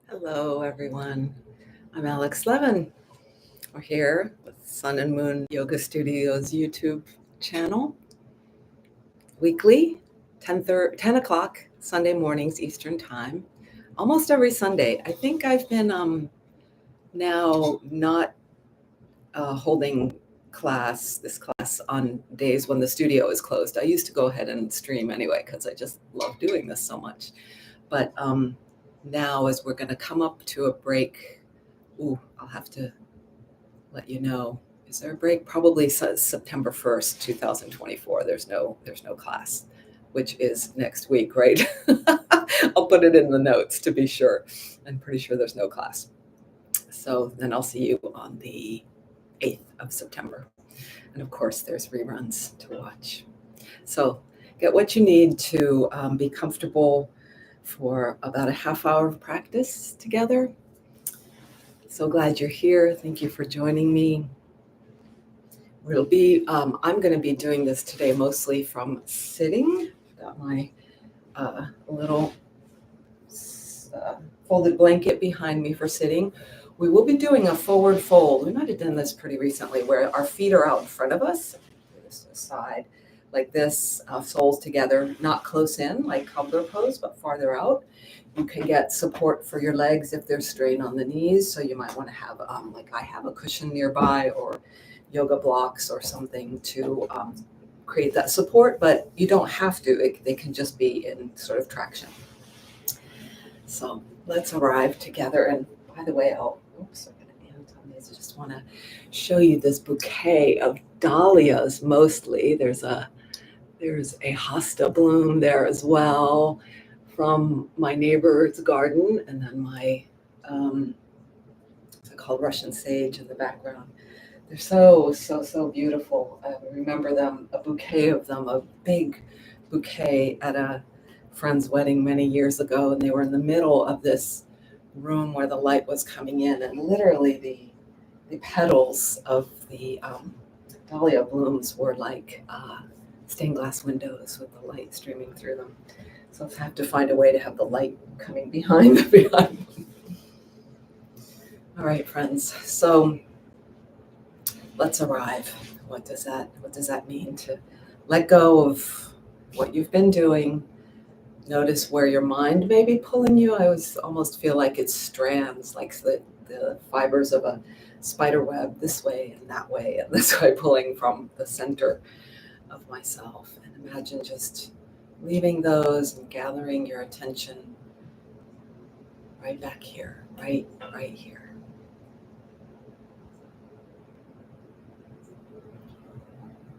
Hello, everyone. I'm aLex Levin. We're here with Sun and Moon Yoga Studios YouTube channel, weekly, 10 o'clock, Sunday mornings, Eastern Time, almost every Sunday. I think I've been now not holding this class on days when the studio is closed. I used to go ahead and stream anyway because I just love doing this so much. But now, as we're going to come up to a break, I'll have to let you know. Is there a break? Probably says September 1st, 2024. There's no class, which is next week, right? I'll put it in the notes to be sure. I'm pretty sure there's no class. So then I'll see you on the 8th of September. And of course, there's reruns to watch. So get what you need to be comfortable for about a half hour of practice together. So glad you're here. Thank you for joining me. I'm going to be doing this today mostly from sitting. I've got my little folded blanket behind me for sitting. We will be doing a forward fold. We might have done this pretty recently where our feet are out in front of us, this side, like this, soles together, not close in like cobbler pose, but farther out. You can get support for your legs if there's strain on the knees. So you might want to have, like I have a cushion nearby or yoga blocks or something to create that support, but you don't have to. They can just be in sort of traction. So let's arrive together. And by the way, I just want to show you this bouquet of dahlias mostly. There's a hosta bloom there as well from my neighbor's garden, and then my it's called Russian sage in the background. They're so beautiful. I remember them, a bouquet of them, a big bouquet at a friend's wedding many years ago, and they were in the middle of this room where the light was coming in, and literally the petals of the dahlia blooms were like stained glass windows with the light streaming through them. So I have to find a way to have the light coming behind them. All right, friends. So let's arrive. What does that mean to let go of what you've been doing? Notice where your mind may be pulling you. I almost feel like it's strands, like the fibers of a spider web, this way and that way and this way, pulling from the center of myself. And imagine just leaving those and gathering your attention right back here, right here.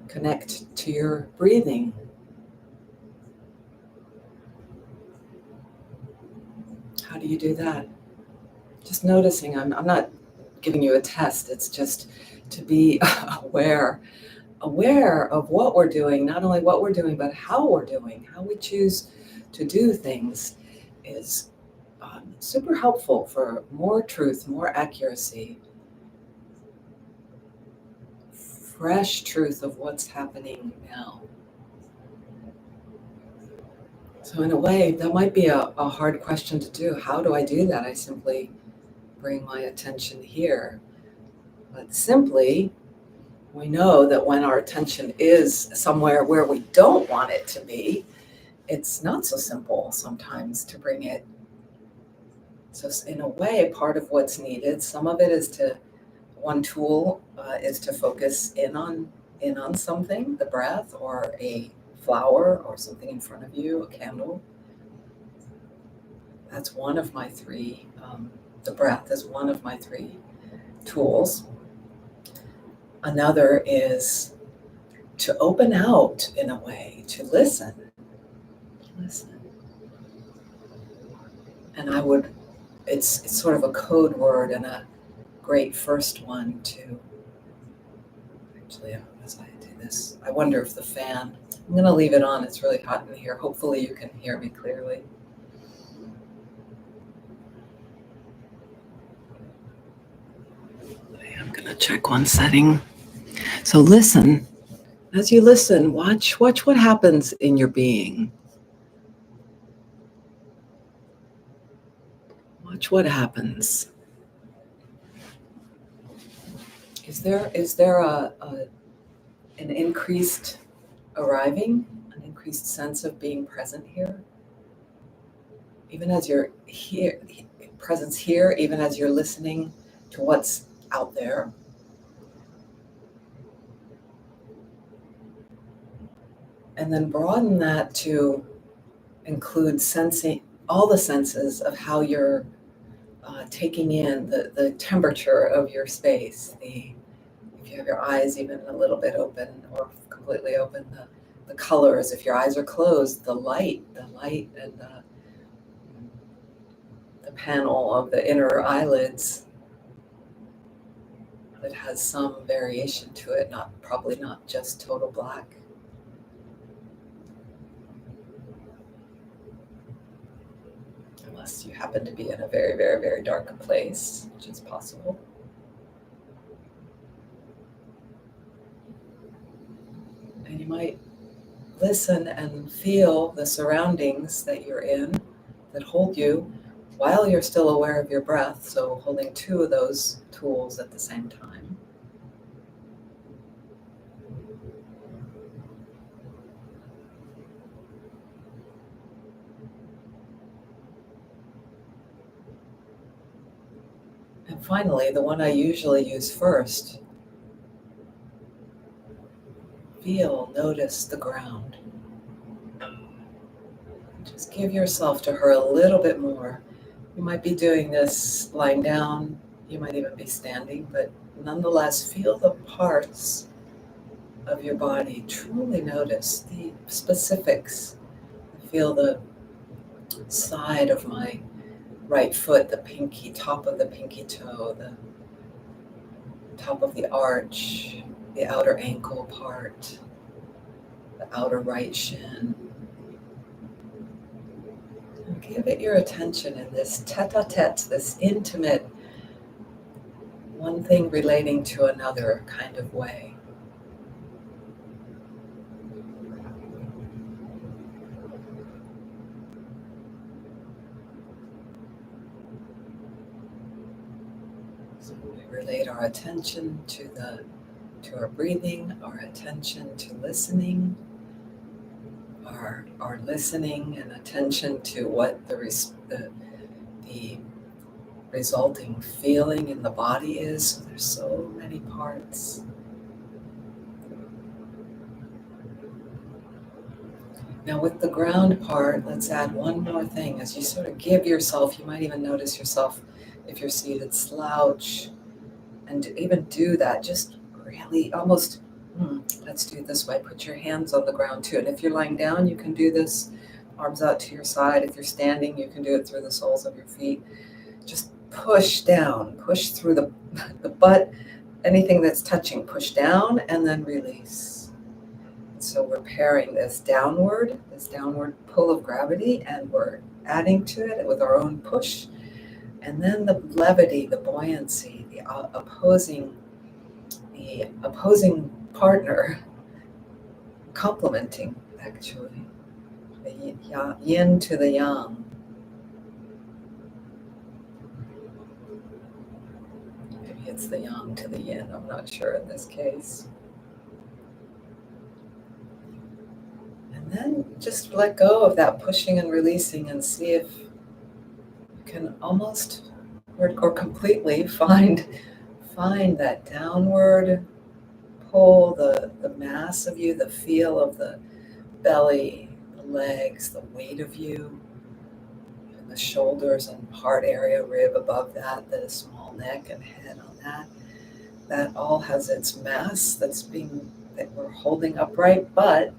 Connect to your breathing. How do you do that? Just noticing. I'm not giving you a test. It's just to be aware of what we're doing, not only what we're doing, but how we're doing, how we choose to do things is super helpful for more truth, more accuracy, fresh truth of what's happening now. So in a way, that might be a hard question to do. How do I do that? I simply bring my attention here. But simply, we know that when our attention is somewhere where we don't want it to be, it's not so simple sometimes to bring it. So in a way, part of what's needed, some of it is one tool is to focus in on something, the breath or a flower or something in front of you, a candle. That's one of my three. The breath is one of my three tools. Another is to open out in a way, to listen. And it's sort of a code word and a great first one to, actually, as I do this, I wonder if the fan, I'm going to leave it on. It's really hot in here. Hopefully you can hear me clearly. I'm going to check one setting. So listen. As you listen, watch what happens in your being. Watch what happens. Is there an increased arriving, an increased sense of being present here? Even as you're here, presence here, even as you're listening to what's out there. And then broaden that to include sensing all the senses of how you're taking in the temperature of your space. If you have your eyes even a little bit open or completely open, the colors. If your eyes are closed, the light and the panel of the inner eyelids that has some variation to it, probably not just total black. Unless you happen to be in a very, very, very dark place, which is possible. And you might listen and feel the surroundings that you're in that hold you while you're still aware of your breath, so holding two of those tools at the same time. And finally, the one I usually use first, notice the ground. Just give yourself to her a little bit more. You might be doing this lying down, you might even be standing, but nonetheless, feel the parts of your body. Truly notice the specifics. Feel the side of my right foot, the pinky, top of the pinky toe, the top of the arch, the outer ankle part, the outer right shin. And give it your attention in this tête-à-tête, this intimate, one thing relating to another kind of way. So we relate our attention to our breathing, our attention to listening, our listening and attention to what the resulting feeling in the body is. So there's so many parts. Now with the ground part, let's add one more thing. As you sort of give yourself, you might even notice yourself, if you're seated, slouch, and even do that, just really almost, let's do it this way. Put your hands on the ground too. And if you're lying down, you can do this, arms out to your side. If you're standing, you can do it through the soles of your feet. Just push down, push through the butt, anything that's touching, push down and then release. So we're pairing this downward pull of gravity, and we're adding to it with our own push. And then the levity, the buoyancy, the opposing partner complementing, actually. The yin to the yang. Maybe it's the yang to the yin, I'm not sure in this case. And then just let go of that pushing and releasing and see if you can almost or completely find that downward pull, the mass of you, the feel of the belly, the legs, the weight of you, and the shoulders and heart area, rib above that, the small neck and head on that. That all has its mass that we're holding upright, but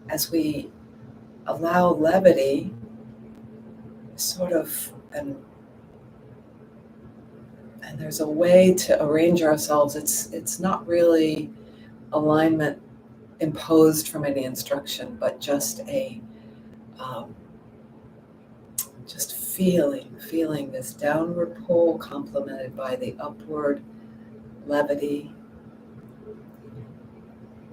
as we allow levity, sort of, and there's a way to arrange ourselves. It's not really alignment imposed from any instruction, but just just feeling this downward pull complemented by the upward levity.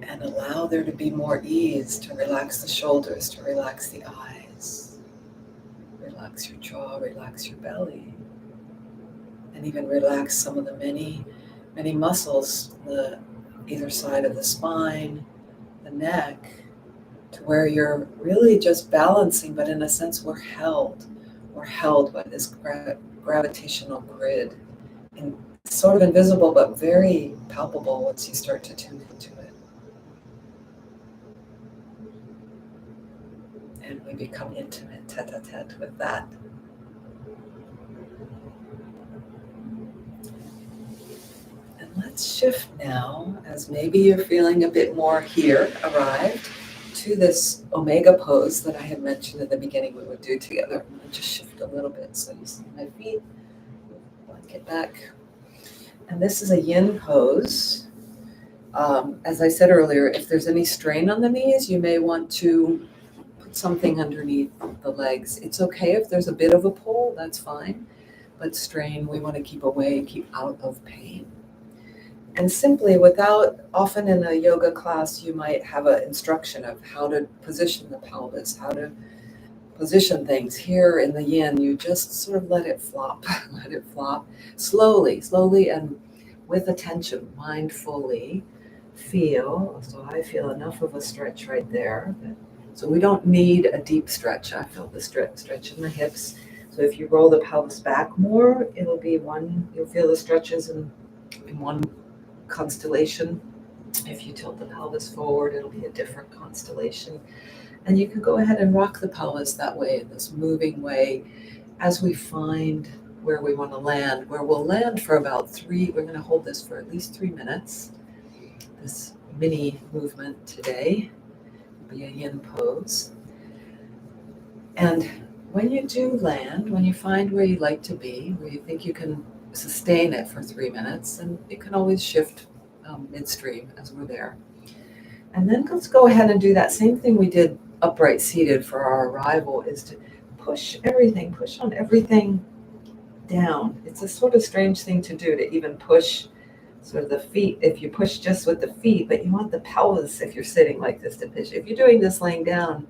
And allow there to be more ease, to relax the shoulders, to relax the eyes. Relax your jaw, relax your belly. and even relax some of the many muscles, the either side of the spine, the neck, to where you're really just balancing, but in a sense we're held. We're held by this gravitational grid, and sort of invisible but very palpable once you start to tune into it. And we become intimate, tête-à-tête with that. And let's shift now, as maybe you're feeling a bit more here, arrived, to this omega pose that I had mentioned at the beginning we would do together. I'm going to just shift a little bit so you see my feet. Blanket back. And this is a yin pose. As I said earlier, if there's any strain on the knees, you may want to put something underneath the legs. It's okay if there's a bit of a pull, that's fine. But strain, we want to keep away, keep out of pain. And simply, often in a yoga class, you might have an instruction of how to position the pelvis, how to position things. Here in the yin, you just sort of let it flop, slowly, and with attention, mindfully feel. So I feel enough of a stretch right there. So we don't need a deep stretch. I feel the stretch in the hips. So if you roll the pelvis back more, you'll feel the stretches in one constellation. If you tilt the pelvis forward, it'll be a different constellation. And you can go ahead and rock the pelvis that way, in this moving way, as we find where we want to land, where we'll land for about we're going to hold this for at least 3 minutes. This mini movement today will be a yin pose. And when you do land, when you find where you like to be, where you think you can sustain it for 3 minutes, and you can always shift midstream as we're there. And then let's go ahead and do that same thing we did upright seated for our arrival, is to push on everything down. It's a sort of strange thing to do, to even push sort of the feet, if you push just with the feet, but you want the pelvis, if you're sitting like this, to push. If you're doing this laying down,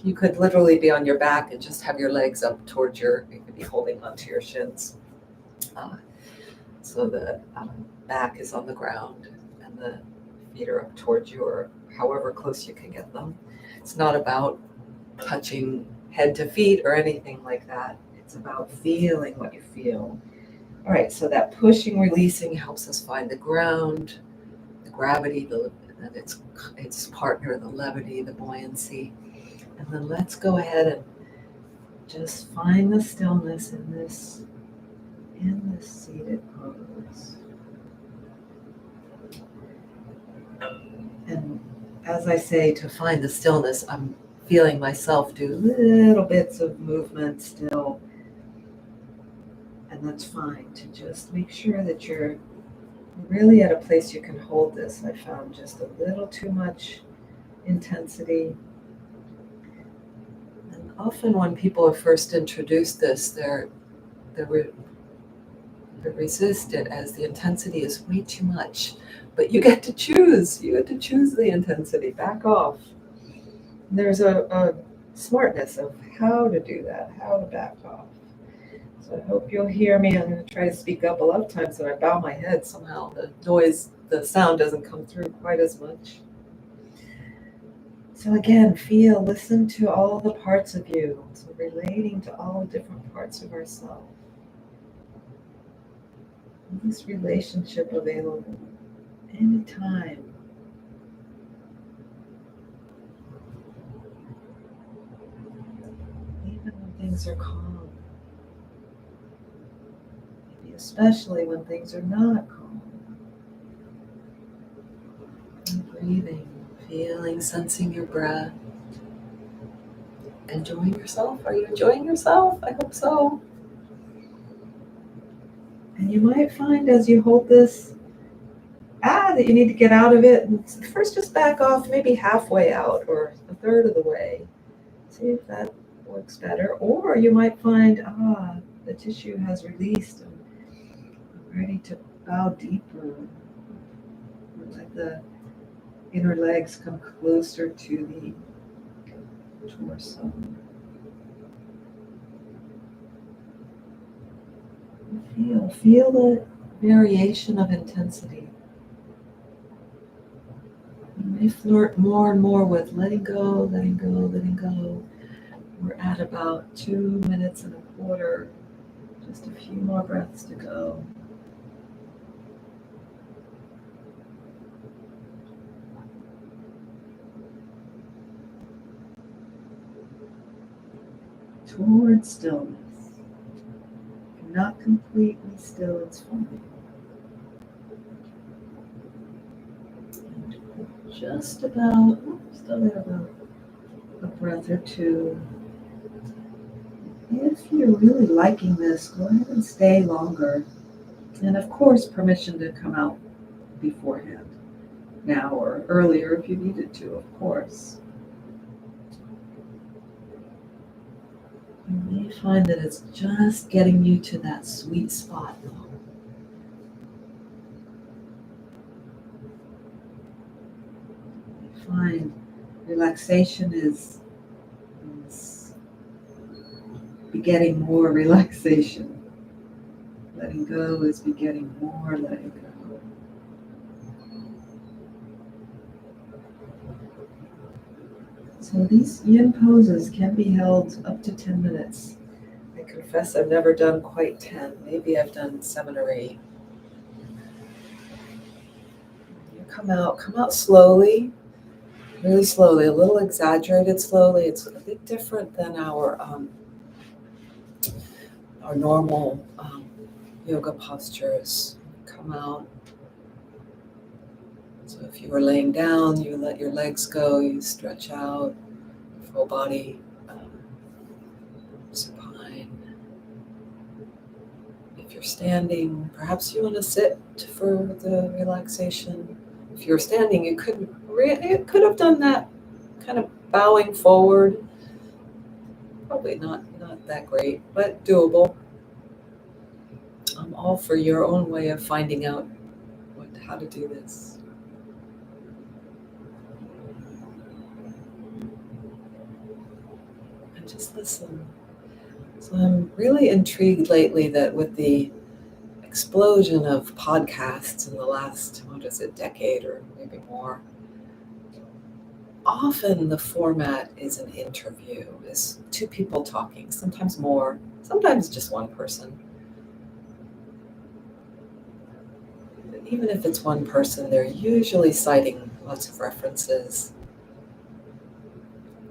you could literally be on your back and just have your legs up towards you could be holding onto your shins. So the back is on the ground and the feet are up towards you, or however close you can get them. It's not about touching head to feet or anything like that. It's about feeling what you feel. All right, so that pushing, releasing helps us find the ground, the gravity, and its partner, the levity, the buoyancy. And then let's go ahead and just find the stillness in this seated pose. And as I say, to find the stillness, I'm feeling myself do little bits of movement still. And that's fine, to just make sure that you're really at a place you can hold this. I found just a little too much intensity. And often when people are first introduced this, they resist it as the intensity is way too much. But you get to choose. You get to choose the intensity. Back off. There's a smartness of how to do that, how to back off. So I hope you'll hear me. I'm going to try to speak up. A lot of times when I bow my head, somehow the sound doesn't come through quite as much. So again, listen to all the parts of you. So relating to all the different parts of ourselves. This relationship available anytime. Even when things are calm. Maybe especially when things are not calm. And breathing, feeling, sensing your breath. Enjoying yourself? Are you enjoying yourself? I hope so. And you might find as you hold this, that you need to get out of it. And first just back off, maybe halfway out or a third of the way. See if that works better. Or you might find, the tissue has released and I'm ready to bow deeper. Let the inner legs come closer to the torso. Feel the variation of intensity. You may flirt more and more with letting go, letting go, letting go. We're at about 2 minutes and a quarter. Just a few more breaths to go. Towards stillness. If you're not completely still, it's fine. Just about, still at about a breath or two. If you're really liking this, go ahead and stay longer. And of course, permission to come out beforehand, now or earlier if you needed to, of course. You may find that it's just getting you to that sweet spot though. You find relaxation is begetting more relaxation. Letting go is begetting more letting go. So these yin poses can be held up to 10 minutes. I confess I've never done quite 10. Maybe I've done 7 or 8. You come out slowly, really slowly, a little exaggerated slowly. It's a bit different than our normal yoga postures. Come out. So if you were laying down, you let your legs go, you stretch out, full body supine. If you're standing, perhaps you want to sit for the relaxation. If you're standing, you could have done that kind of bowing forward. Probably not that great, but doable. I'm all for your own way of finding out how to do this. And just listen. So I'm really intrigued lately that with the explosion of podcasts in the last, decade or maybe more, often the format is an interview, is 2 people talking, sometimes more, sometimes just one person. But even if it's one person, they're usually citing lots of references.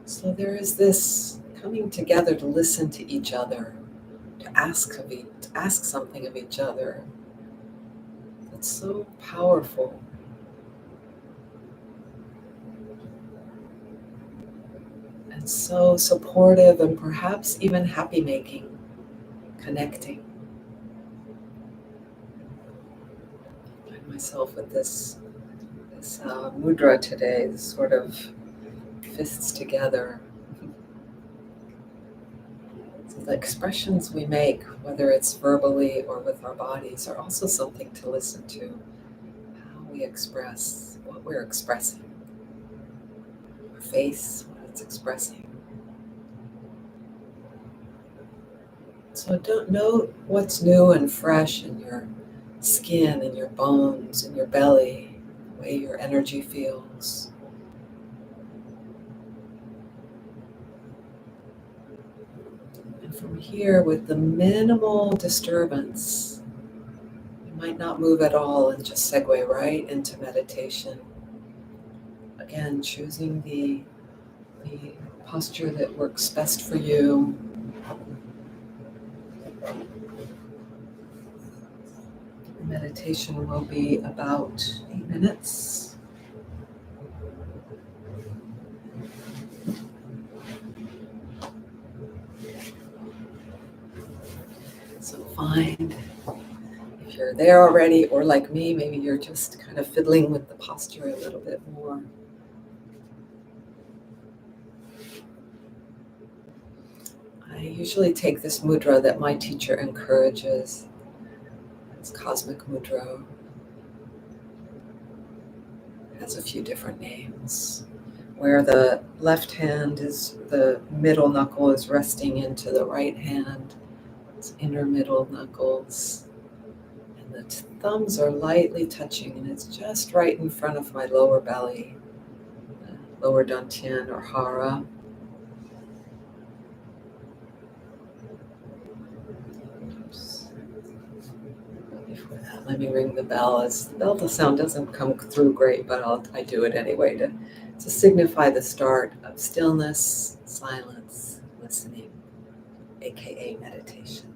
So there is this coming together to listen to each other, to ask something of each other. That's so powerful. And so supportive and perhaps even happy-making, connecting. I find myself with this mudra today, this sort of fists together. So the expressions we make, whether it's verbally or with our bodies, are also something to listen to. How we express what we're expressing. Our face, what it's expressing. So don't note what's new and fresh in your skin and your bones and your belly, the way your energy feels. And from here, with the minimal disturbance, you might not move at all and just segue right into meditation. Again, choosing the posture that works best for you. Meditation will be about 8 minutes. So find, if you're there already, or like me, maybe you're just kind of fiddling with the posture a little bit more. I usually take this mudra that my teacher encourages. It's Cosmic Mudra. It has a few different names. Where the left hand is, the middle knuckle is resting into the right hand. It's inner middle knuckles. And the thumbs are lightly touching, and it's just right in front of my lower belly, lower dantian or hara. Oops. Before that, let me ring the bell. As the bell, the sound doesn't come through great, but I do it anyway to signify the start of stillness, silence, listening, aka meditation.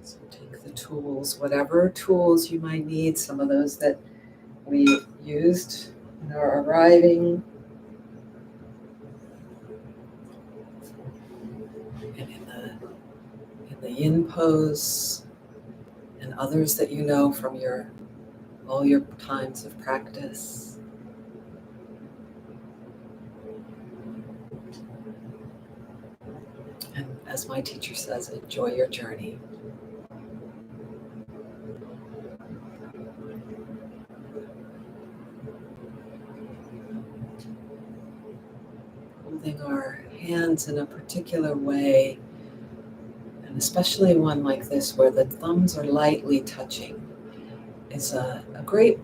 So take the tools, whatever tools you might need, some of those that we used in our arriving, and in the yin pose, and others that you know from all your times of practice. And as my teacher says, enjoy your journey. Holding our hands in a particular way, and especially one like this where the thumbs are lightly touching, is a great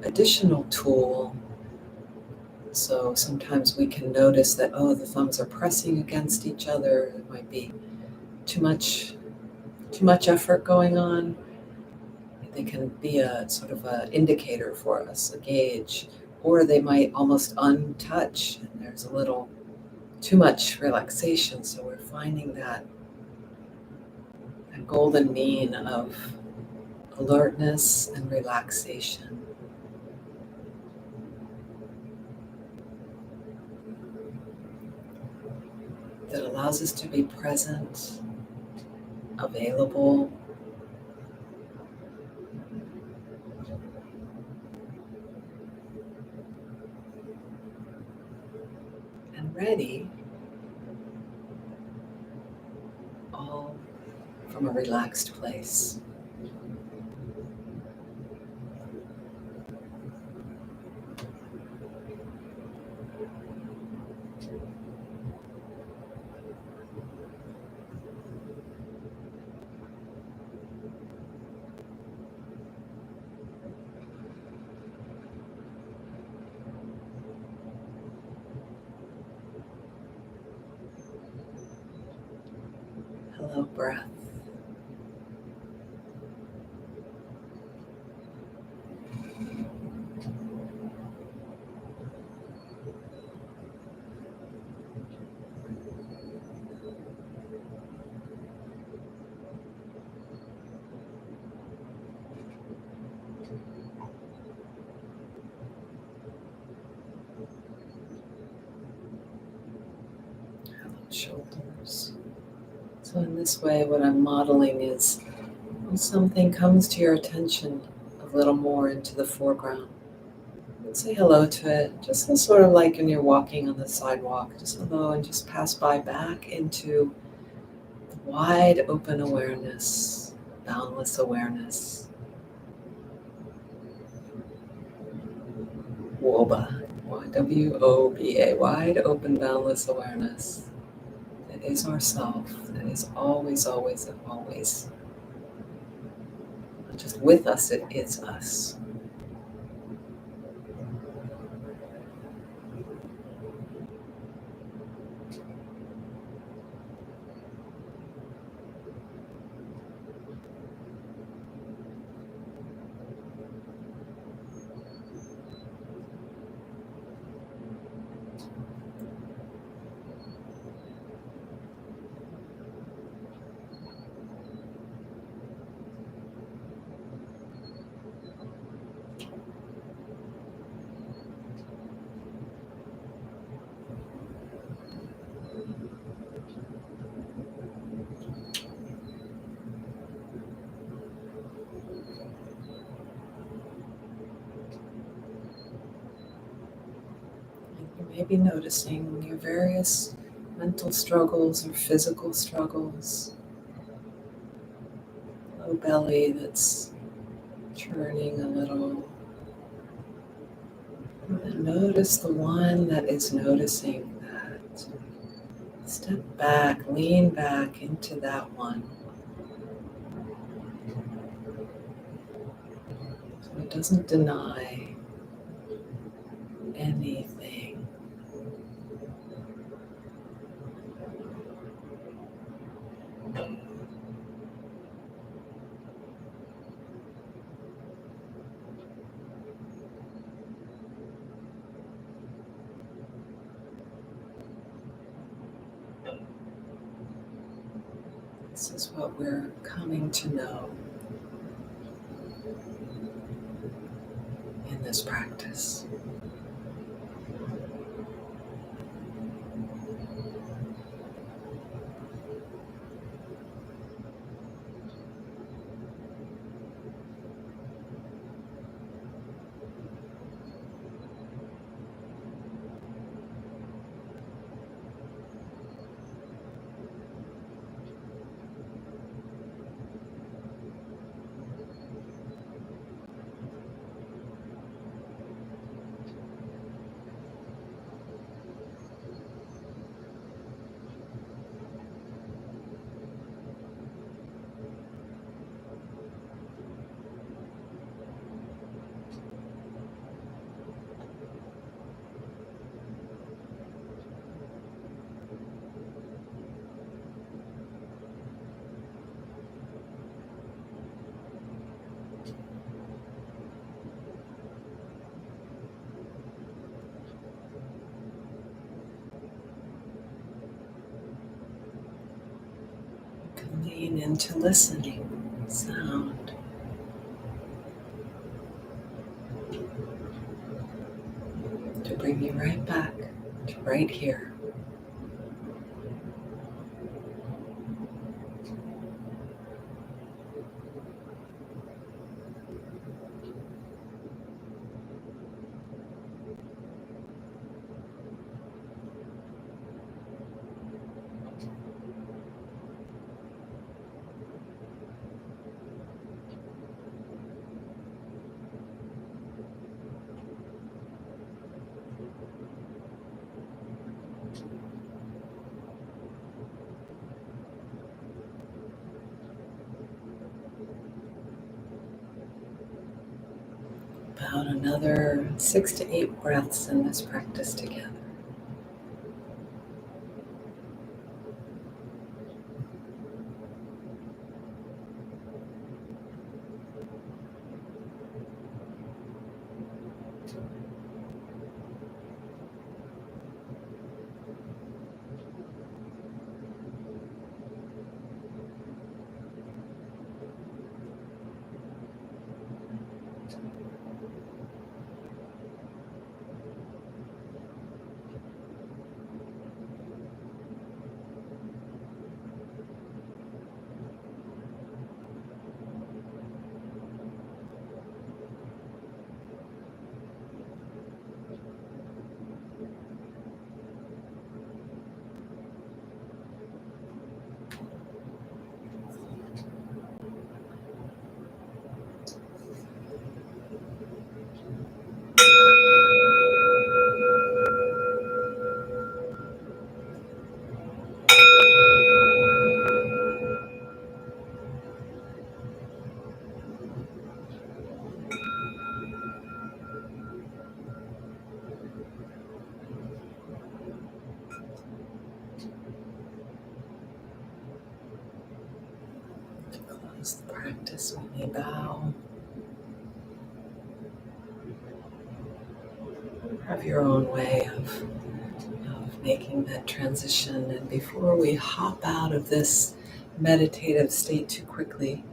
additional tool. So sometimes we can notice that, oh, the thumbs are pressing against each other. There might be too much effort going on. They can be a sort of an indicator for us, a gauge, or they might almost untouch, and there's a little too much relaxation. So we're finding that golden mean of alertness and relaxation. That allows us to be present, available, and ready, all from a relaxed place. Hello, breath. Hello, shoulders. So in this way, what I'm modeling is when something comes to your attention a little more into the foreground, say hello to it, just sort of like when you're walking on the sidewalk, just hello, and just pass by back into the wide open awareness, boundless awareness. WOBA, WOBA, wide open boundless awareness. That is ourself, that is always, always, and always. Not just with us, it is us. You may be noticing your various mental struggles or physical struggles. Low belly that's churning a little. And notice the one that is noticing that. Step back, lean back into that one. So it doesn't deny anything. This is what we're coming to know in this practice. Lean into listening, sound. To bring you right back to right here. About another 6 to 8 breaths in this practice together. To close the practice, we may bow. Have your own way of making that transition. And before we hop out of this meditative state too quickly,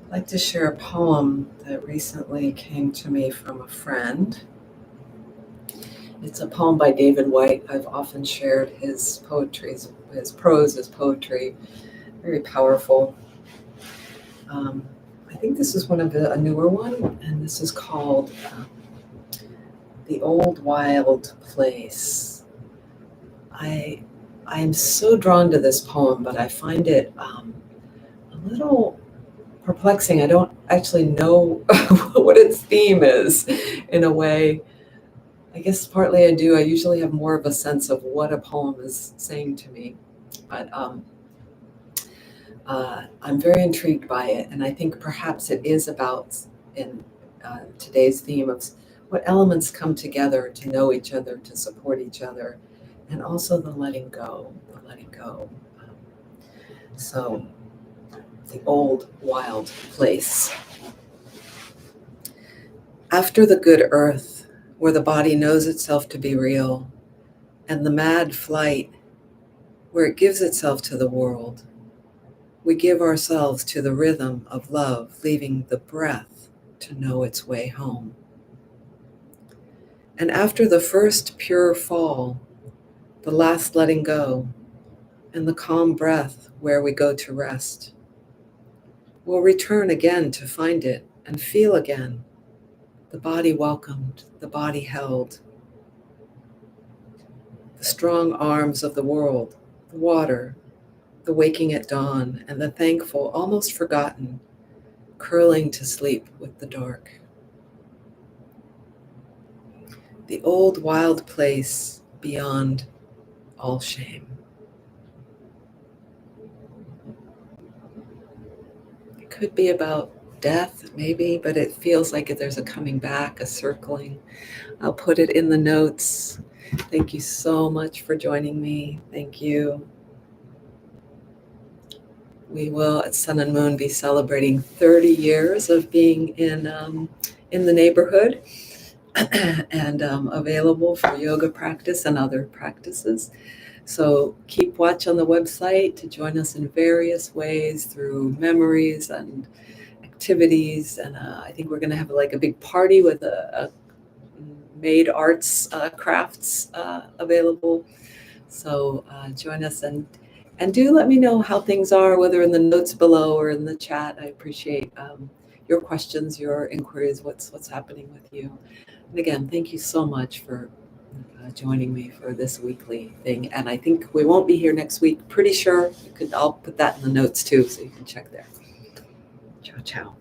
I'd like to share a poem that recently came to me from a friend. It's a poem by David Whyte. I've often shared his poetry, his prose as poetry, very powerful. I think this is a newer one, and this is called The Old Wild Place. I I'm so drawn to this poem, but I find it a little perplexing. I don't actually know what its theme is in a way. I guess partly I do. I usually have more of a sense of what a poem is saying to me. But I'm very intrigued by it. And I think perhaps it is about, in today's theme, of what elements come together to know each other, to support each other, and also the letting go, the letting go. So the old wild place. After the good earth, where the body knows itself to be real, and the mad flight, where it gives itself to the world, we give ourselves to the rhythm of love, leaving the breath to know its way home. And after the first pure fall, the last letting go, and the calm breath where we go to rest, we'll return again to find it and feel again, the body welcomed, the body held, the strong arms of the world, the water, the waking at dawn, and the thankful, almost forgotten, curling to sleep with the dark. The old wild place beyond all shame. It could be about death, maybe, but it feels like there's a coming back, a circling. I'll put it in the notes. Thank you so much for joining me. Thank you. We will, at Sun and Moon, be celebrating 30 years of being in the neighborhood and available for yoga practice and other practices. So keep watch on the website to join us in various ways through memories and activities. And I think we're going to have like a big party with a made arts crafts available. So join us and do let me know how things are, whether in the notes below or in the chat. I appreciate your questions, your inquiries, what's happening with you. And again, thank you so much for joining me for this weekly thing. And I think we won't be here next week. Pretty sure I'll put that in the notes too, so you can check there. Ciao, ciao.